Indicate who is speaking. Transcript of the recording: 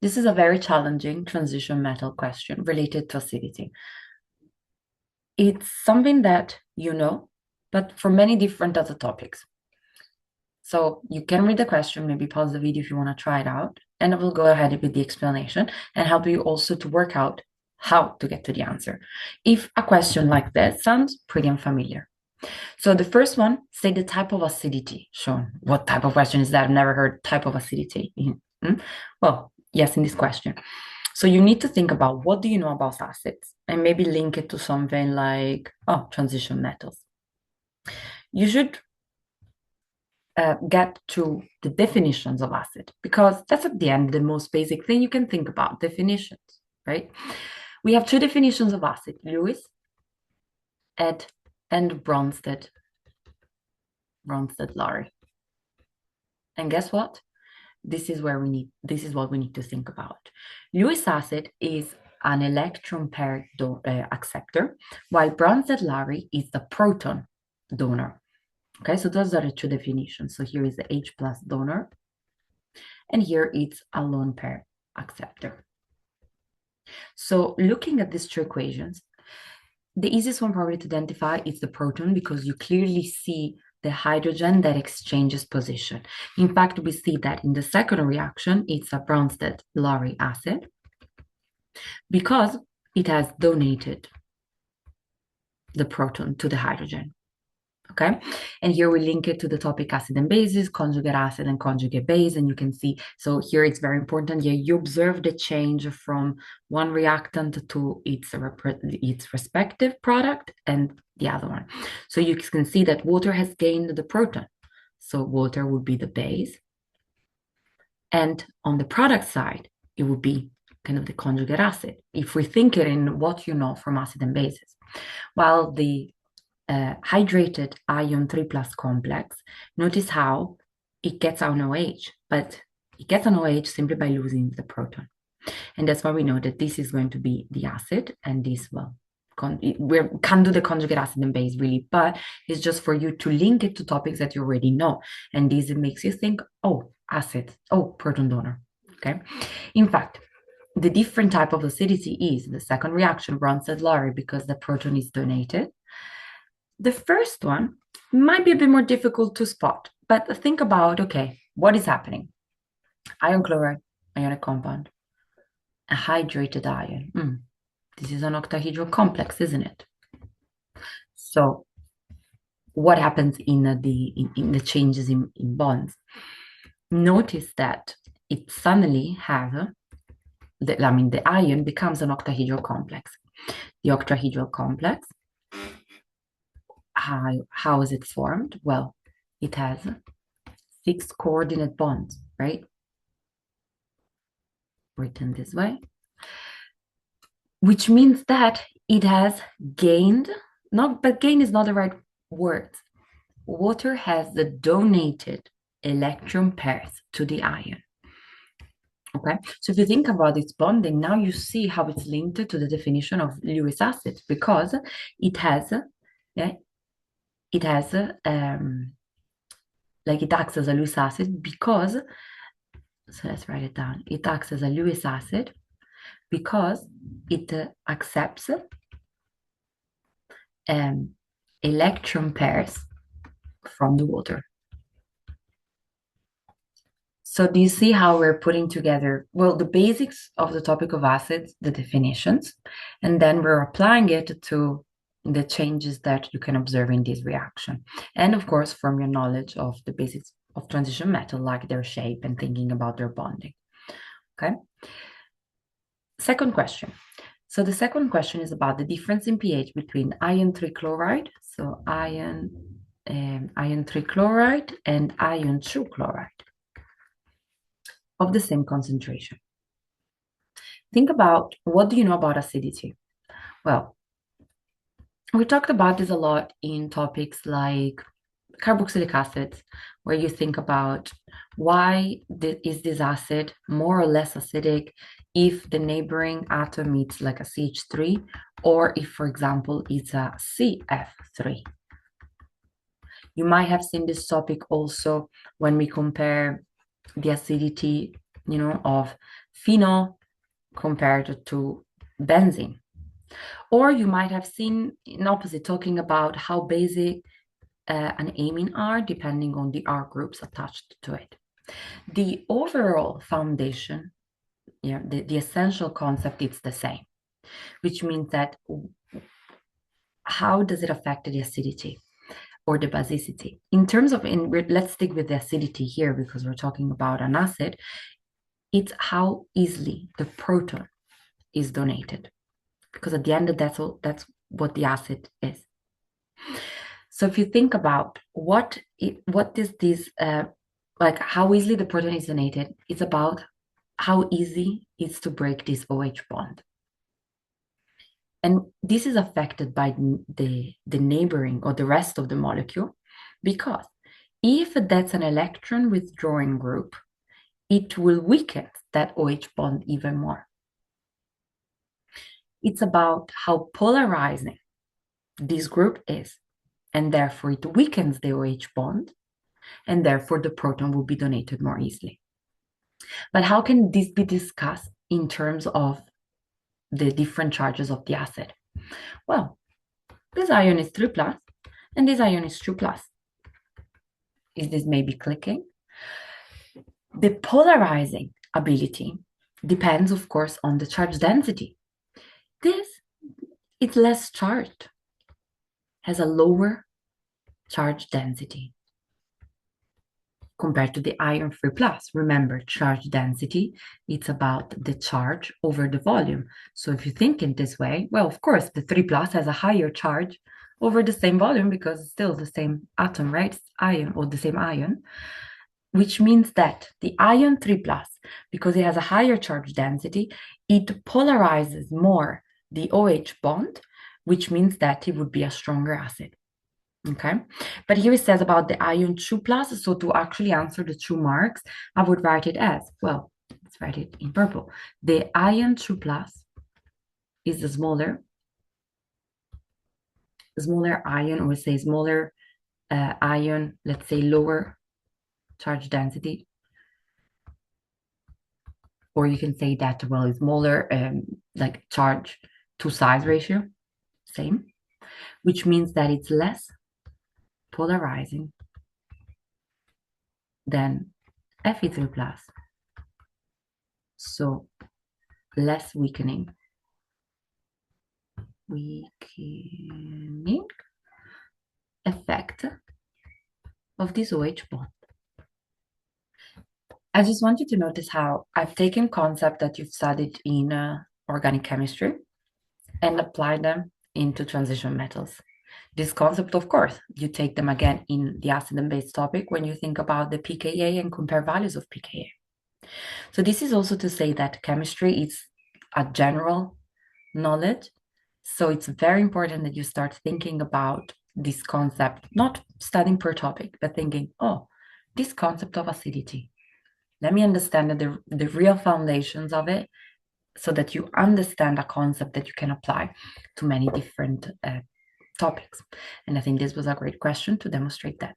Speaker 1: This is a very challenging transition metal question related to acidity. It's something that you know, but for many different other topics. So you can read the question, maybe pause the video if you want to try it out, and I will go ahead with the explanation and help you also to work out how to get to the answer. If a question like this sounds pretty unfamiliar. So the first one, say the type of acidity shown. What type of question is that? I've never heard type of acidity. Well, yes, in this question. So you need to think about what do you know about acids and maybe link it to something like, oh, transition metals. You should get to the definitions of acid because that's at the end the most basic thing you can think about, definitions, right? We have two definitions of acid, Lewis and Bronsted-Lowry. And guess what? This is what we need to think about. Lewis acid is an electron pair acceptor, while Bronsted-Lowry is the proton donor. Okay, so those are the two definitions. So here is the H plus donor, and here it's a lone pair acceptor. So looking at these two equations, the easiest one probably to identify is the proton because you clearly see the hydrogen that exchanges position. In fact, we see that in the second reaction, it's a Bronsted-Lowry acid because it has donated the proton to the hydrogen. Okay, and here we link it to the topic acid and bases, conjugate acid and conjugate base, and you can see, so here it's very important, yeah, you observe the change from one reactant to its respective product and the other one. So you can see that water has gained the proton, so water would be the base, and on the product side, it would be kind of the conjugate acid, if we think it in what you know from acid and bases. While the hydrated ion 3 plus complex, notice how it gets an OH, but it gets an OH simply by losing the proton. And that's why we know that this is going to be the acid, and this, well, we can't do the conjugate acid and base really, but it's just for you to link it to topics that you already know. And this makes you think, oh, acid, oh, proton donor, okay? In fact, the different type of acidity is the second reaction, Bronsted-Lowry, because the proton is donated. The first one might be a bit more difficult to spot, but think about, okay, what is happening? Iron chloride, ionic compound, a hydrated ion. This is an octahedral complex, isn't it? So what happens in the changes in bonds? Notice that it suddenly has, the ion becomes an octahedral complex. The octahedral complex, how is it formed? Well, it has 6 coordinate bonds, right? Written this way. Which means that it has gained, but gain is not the right word. Water has the donated electron pairs to the ion. Okay, so if you think about its bonding, now you see how it's linked to the definition of Lewis acid because it has, it acts as a Lewis acid because, so let's write it down. It acts as a Lewis acid because it accepts electron pairs from the water. So do you see how we're putting together, well, the basics of the topic of acids, the definitions, and then we're applying it to the changes that you can observe in this reaction. And of course, from your knowledge of the basics of transition metal, like their shape and thinking about their bonding. Okay. Second question. So the second question is about the difference in pH between ion 3 chloride, so ion 3 chloride and ion 2 chloride of the same concentration. Think about, what do you know about acidity? Well, we talked about this a lot in topics like carboxylic acids, where you think about why is this acid more or less acidic if the neighboring atom is like a CH3, or if, for example, it's a CF3. You might have seen this topic also when we compare the acidity, of phenol compared to benzene. Or you might have seen in opposite talking about how basic and amine are depending on the R groups attached to it. The overall foundation, the essential concept, it's the same, which means that how does it affect the acidity or the basicity? In terms of, let's stick with the acidity here because we're talking about an acid. It's how easily the proton is donated, because at the end, that's what the acid is. So if you think about what is this, like how easily the proton is donated, it's about how easy it's to break this OH bond. And this is affected by the neighboring or the rest of the molecule, because if that's an electron withdrawing group, it will weaken that OH bond even more. It's about how polarizing this group is, and therefore it weakens the OH bond, and therefore the proton will be donated more easily. But how can this be discussed in terms of the different charges of the acid? Well, this ion is 3 plus, and this ion is 2 plus. Is this maybe clicking? The polarizing ability depends, of course, on the charge density. This is less charged, has a lower charge density compared to the ion 3 plus. Remember, charge density, it's about the charge over the volume. So if you think in this way, well, of course, the 3 plus has a higher charge over the same volume because it's still the same atom, right? It's ion, or the same ion, which means that the ion 3 plus, because it has a higher charge density, it polarizes more the OH bond, which means that it would be a stronger acid. Okay, but here it says about the ion 2 plus. So to actually answer the 2 marks, I would write it as, well, let's write it in purple. The ion 2 plus is the smaller ion, or say smaller ion, let's say lower charge density. Or you can say that, well, it's smaller like charge to size ratio, same, which means that it's less polarizing than Fe3 plus. So less weakening effect of this OH bond. I just want you to notice how I've taken concepts that you've studied in organic chemistry and applied them into transition metals. This concept, of course, you take them again in the acid and base topic when you think about the pKa and compare values of pKa. So this is also to say that chemistry is a general knowledge. So it's very important that you start thinking about this concept, not studying per topic, but thinking, oh, this concept of acidity. Let me understand the real foundations of it so that you understand a concept that you can apply to many different topics. And I think this was a great question to demonstrate that.